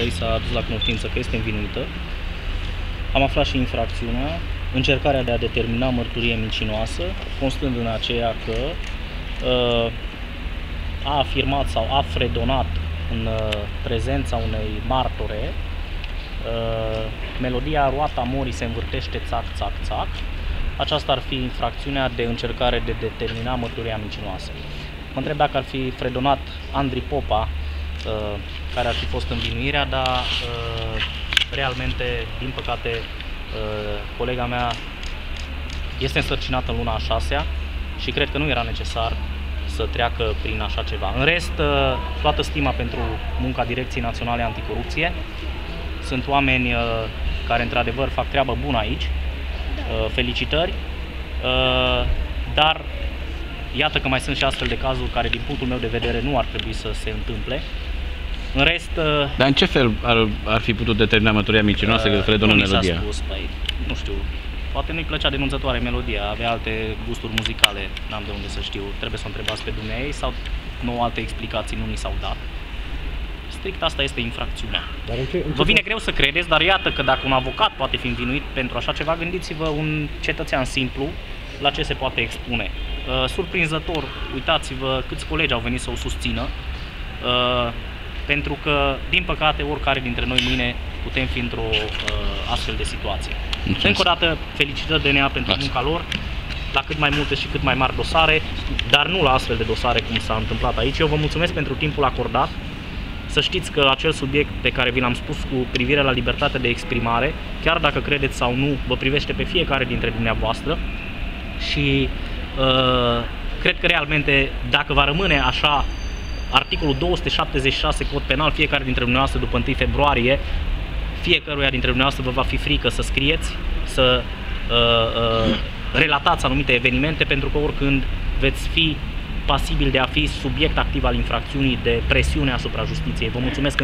procurarea i s-a adus la cunoștință că este învinuită. Am aflat și infracțiunea, încercarea de a determina mărturie mincinoasă, constând în aceea că a afirmat sau a fredonat în prezența unei martore melodia Roata morii se învârtește țac, țac, țac. Aceasta ar fi infracțiunea de încercare de determina mărturia mincinoasă. Mă întreb dacă ar fi fredonat Andrei Popa, care ar fi fost învinuirea, dar realmente, din păcate, colega mea este însărcinată în luna a 6-a și cred că nu era necesar să treacă prin așa ceva. În rest, toată stima pentru munca Direcției Naționale Anticorupție. Sunt oameni care într-adevăr fac treabă bună aici, felicitări, dar iată că mai sunt și astfel de cazuri care din punctul meu de vedere nu ar trebui să se întâmple. În rest... Dar în ce fel ar fi putut determina mărturia mincinoasă că fredonă melodia? Nu mi s-a spus, păi, nu știu, poate nu-i plăcea denunțătoare melodia, avea alte gusturi muzicale, n-am de unde să știu, trebuie să o întrebați pe dumneei sau nouă alte explicații nu ni s-au dat. Strict asta este infracțiunea. Dar vă vine greu să credeți, dar iată că dacă un avocat poate fi învinuit pentru așa ceva, gândiți-vă un cetățean simplu la ce se poate expune. Surprinzător, uitați-vă câți colegi au venit să o susțină, pentru că, din păcate, oricare dintre noi mâine putem fi într-o astfel de situație. Încă o dată, felicitări DNA pentru munca lor, la cât mai multe și cât mai mari dosare, dar nu la astfel de dosare cum s-a întâmplat aici. Eu vă mulțumesc pentru timpul acordat. Să știți că acel subiect pe care vi l-am spus cu privire la libertatea de exprimare, chiar dacă credeți sau nu, vă privește pe fiecare dintre dumneavoastră și cred că realmente, dacă va rămâne așa articolul 276 cod penal, fiecare dintre dumneavoastră după 1 februarie, fiecăruia dintre dumneavoastră vă va fi frică să scrieți, să relatați anumite evenimente, pentru că oricând veți fi pasibil de a fi subiect activ al infracțiunii de presiune asupra justiției. Vă mulțumesc